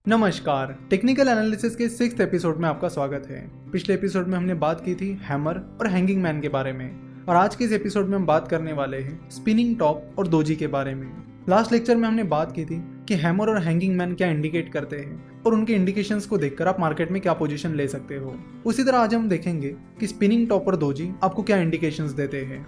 नमस्कार, technical analysis के 6th episode में आपका स्वागत है। पिछले एपिसोड में हमने बात की थी हैमर और हैंगिंग मैन के बारे में और आज के इस एपिसोड में हम बात करने वाले हैं स्पिनिंग टॉप और दोजी के बारे में। लास्ट लेक्चर में हमने बात की थी कि हैमर और हैंगिंग मैन क्या इंडिकेट करते हैं और उनके इंडिकेशंस को देखकर आप मार्केट में क्या पोजीशन ले सकते हो। उसी तरह आज हम देखेंगे कि स्पिनिंग टॉप और दोजी आपको क्या इंडिकेशंस देते हैं।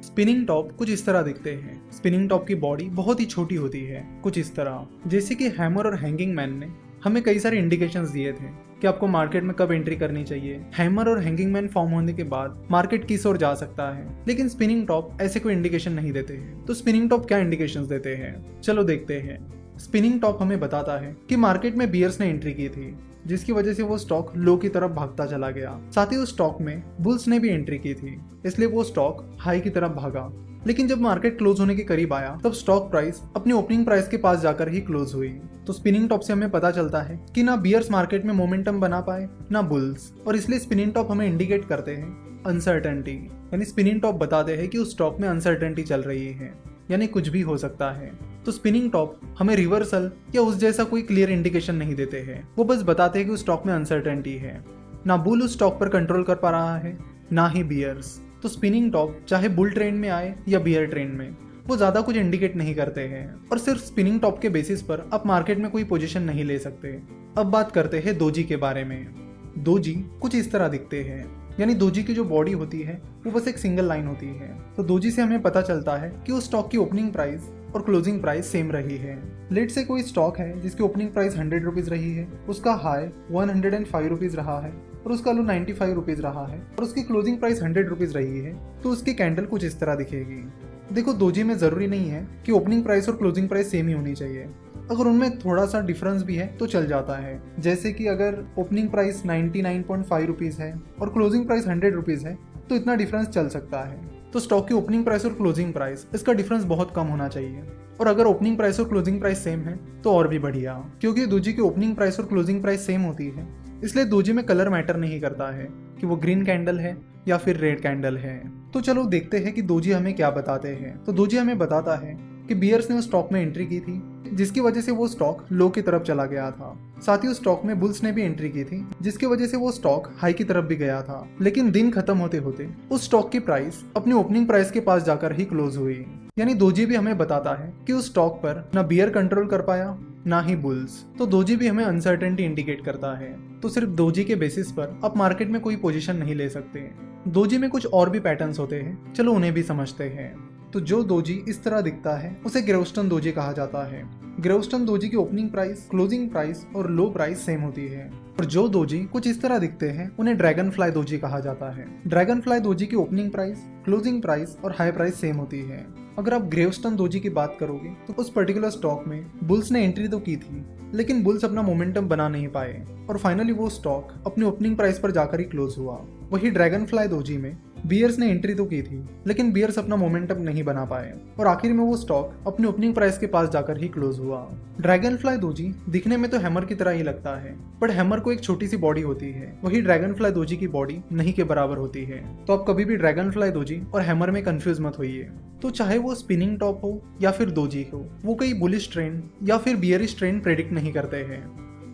स्पिनिंग टॉप कुछ इस तरह दिखते हैं। स्पिनिंग टॉप की बॉडी बहुत ही छोटी होती है, कुछ इस तरह। जैसे कि हैमर और हैंगिंग मैन ने हमें कई सारे इंडिकेशंस दिए थे कि आपको मार्केट में कब एंट्री करनी चाहिए। हैमर और हैंगिंग मैन फॉर्म होने के बाद मार्केट किस ओर जा सकता है, लेकिन स्पिनिंग टॉप ऐसे कोई इंडिकेशन नहीं देते हैं। तो स्पिनिंग टॉप क्या इंडिकेशंस देते हैं, चलो देखते हैं। स्पिनिंग टॉप हमें बताता है कि मार्केट में बियर्स ने एंट्री की थी, जिसकी वजह से वो स्टॉक लो की तरफ भागता चला गया। साथ ही उस स्टॉक में बुल्स ने भी एंट्री की थी, इसलिए वो स्टॉक हाई की तरफ भागा। लेकिन जब मार्केट क्लोज होने के करीब आया तब स्टॉक प्राइस अपनी ओपनिंग प्राइस के पास जाकर ही क्लोज हुई। तो स्पिनिंग टॉप से हमें पता चलता है कि ना बियर्स मार्केट में मोमेंटम बना पाए ना बुल्स, और इसलिए स्पिनिंग टॉप हमें इंडिकेट करते हैं अनसर्टेनिटी। यानी स्पिनिंग टॉप बताते हैं कि उस स्टॉक में अनसर्टेनिटी चल रही है, यानी कुछ भी हो सकता है। तो स्पिनिंग टॉप हमें रिवर्सल या उस जैसा कोई क्लियर इंडिकेशन नहीं देते हैं, वो बस बताते हैं कि उस स्टॉक में अनसर्टेनिटी है। ना बुल उस स्टॉक पर कंट्रोल कर पा रहा है, ना ही बियर्स। तो स्पिनिंग टॉप चाहे बुल ट्रेंड में आए या बियर ट्रेंड में, वो ज्यादा कुछ इंडिकेट नहीं करते हैं और सिर्फ स्पिनिंग टॉप के बेसिस पर आप मार्केट में कोई पोजीशन नहीं ले सकते। अब बात करते हैं दोजी के बारे में। दोजी कुछ इस तरह दिखते हैं, यानी दोजी की जो बॉडी होती है वो बस एक सिंगल लाइन होती है। तो दोजी से हमें पता चलता है कि उस स्टॉक की ओपनिंग प्राइस और क्लोजिंग प्राइस सेम रही है। लेट से कोई स्टॉक है जिसकी ओपनिंग प्राइस 100 रुपीज रही है, उसका हाई 105 रुपीज रहा है और उसका लो 95 रुपीज रहा है और उसकी क्लोजिंग प्राइस 100 रुपीज रही है, तो उसकी कैंडल कुछ इस तरह दिखेगी। देखो, दोजी में जरूरी नहीं है कि ओपनिंग प्राइस और क्लोजिंग प्राइस सेम ही होनी चाहिए। अगर उनमें थोड़ा सा डिफरेंस भी है तो चल जाता है। जैसे कि अगर ओपनिंग प्राइस 99.5 रुपीज है और क्लोजिंग प्राइस 100 रुपीज है तो इतना डिफरेंस चल सकता है। तो स्टॉक की ओपनिंग प्राइस और क्लोजिंग प्राइस, इसका डिफरेंस बहुत कम होना चाहिए। और अगर ओपनिंग प्राइस और क्लोजिंग प्राइस सेम है तो और भी बढ़िया, क्योंकि दोजी की ओपनिंग प्राइस और क्लोजिंग प्राइस सेम होती है, इसलिए दोजी में कलर मैटर नहीं करता है कि वो ग्रीन कैंडल है या फिर रेड कैंडल है। तो चलो देखते हैं कि दोजी हमें क्या बताते हैं। तो दोजी हमें बताता है कि बियर्स ने उस स्टॉक में एंट्री की थी, जिसकी वजह से वो स्टॉक लो की तरफ चला गया था। साथ ही उस स्टॉक में बुल्स ने भी एंट्री की थी, जिसकी वजह से वो स्टॉक हाई की तरफ भी गया था। लेकिन दिन खत्म होते होते उस स्टॉक की प्राइस अपनी ओपनिंग प्राइस के पास जाकर ही क्लोज हुई। यानी दोजी भी हमें बताता है कि उस स्टॉक पर ना बियर कंट्रोल कर पाया ना ही बुल्स। तो दोजी भी हमें अनसर्टेनिटी इंडिकेट करता है। तो सिर्फ दोजी के बेसिस पर आप मार्केट में कोई पोजीशन नहीं ले सकते। दोजी में कुछ और भी पैटर्न्स होते हैं, चलो उन्हें भी समझते हैं। तो जो दोजी इस तरह दिखता है उसे ग्रेवस्टन दोजी कहा जाता है। ग्रेवस्टन दोजी की ओपनिंग प्राइस, क्लोजिंग प्राइस और लो प्राइस सेम होती है। और जो दोजी कुछ इस तरह दिखते हैं उन्हें ड्रैगन फ्लाई दोजी कहा जाता है। ड्रैगन फ्लाई दोजी की ओपनिंग प्राइस, क्लोजिंग प्राइस और हाई प्राइस सेम होती है। अगर आप ग्रेवस्टन दोजी की बात करोगे तो उस पर्टिकुलर स्टॉक में बुल्स ने एंट्री तो की थी, लेकिन बुल्स अपना मोमेंटम बना नहीं पाए और फाइनली वो स्टॉक अपनी ओपनिंग प्राइस पर जाकर ही क्लोज हुआ। वही ड्रैगन फ्लाई दोजी में बियर्स ने एंट्री तो की थी, लेकिन बियर्स अपना मोमेंटम नहीं बना पाए और आखिर में वो स्टॉक अपनी ओपनिंग प्राइस के पास जाकर ही क्लोज हुआ। ड्रैगन फ्लाई दोजी दिखने में तो हैमर की तरह ही लगता है, बट हैमर को एक छोटी सी बॉडी होती है, वही ड्रैगन फ्लाई दोजी की बॉडी नहीं के बराबर होती है। तो आप कभी भी ड्रैगन फ्लाई दोजी और हैमर में कंफ्यूज मत होइए। तो चाहे वो स्पिनिंग टॉप हो या फिर दोजी हो, वो कोई बुलिश ट्रेंड या फिर बियरिश ट्रेंड प्रेडिक्ट नहीं करते हैं।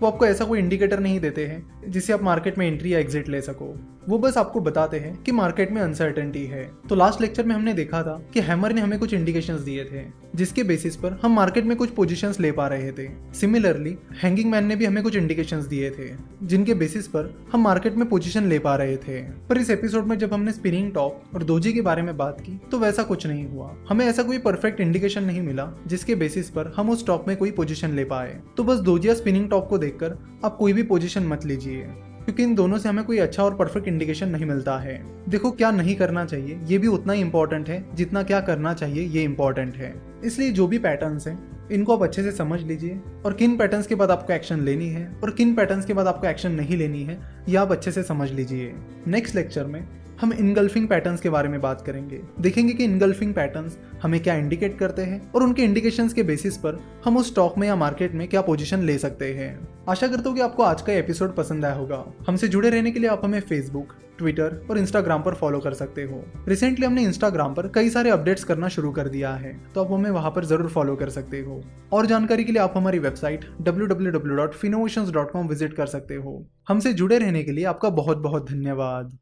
वो आपको ऐसा कोई इंडिकेटर नहीं देते हैं जिससे आप मार्केट में एंट्री या एग्जिट ले सको। वो बस आपको बताते हैं कि मार्केट में अनसर्टेनिटी है। तो लास्ट लेक्चर में हमने देखा था कि हैमर ने हमें कुछ इंडिकेशंस दिए थे, जिसके बेसिस पर हम मार्केट में कुछ पोजीशंस ले पा रहे थे। सिमिलरली हैंगिंग मैन ने भी हमें कुछ इंडिकेशंस दिए थे, जिनके बेसिस पर हम मार्केट में पोजीशन ले पा रहे थे। पर इस एपिसोड में जब हमने स्पिनिंग टॉप और दोजी के बारे में बात की तो वैसा कुछ नहीं हुआ। हमें ऐसा कोई परफेक्ट इंडिकेशन नहीं मिला जिसके बेसिस पर हम उस स्टॉक में कोई पोजीशन ले पाए। तो बस दोजी या स्पिनिंग टॉप को देखकर आप कोई भी पोजीशन मत लीजिए, क्योंकि इन दोनों से हमें कोई अच्छा और परफेक्ट इंडिकेशन नहीं मिलता है। देखो, क्या नहीं करना चाहिए ये भी उतना ही इंपॉर्टेंट है जितना क्या करना चाहिए ये इंपॉर्टेंट है। इसलिए जो भी पैटर्न्स हैं इनको आप अच्छे से समझ लीजिए और किन पैटर्न्स के बाद आपको एक्शन लेनी है और किन पैटर्न्स के बाद आपको एक्शन नहीं लेनी है, ये आप अच्छे से समझ लीजिए। नेक्स्ट लेक्चर में हम इनगल्फिंग पैटर्न्स के बारे में बात करेंगे। देखेंगे कि इनगल्फिंग पैटर्न्स हमें क्या इंडिकेट करते हैं और उनके इंडिकेशंस के बेसिस पर हम उस स्टॉक में या मार्केट में क्या पोजीशन ले सकते हैं। आशा करता हूँ कि आपको आज का एपिसोड पसंद आया होगा। हमसे जुड़े रहने के लिए आप हमें फेसबुक, ट्विटर और इंस्टाग्राम पर फॉलो कर सकते हो। रिसेंटली हमने इंस्टाग्राम पर कई सारे अपडेट्स करना शुरू कर दिया है, तो आप हमें वहां पर जरूर फॉलो कर सकते हो। और जानकारी के लिए आप हमारी वेबसाइट www.finnovations.com विजिट कर सकते हो। हमसे जुड़े रहने के लिए आपका बहुत बहुत धन्यवाद।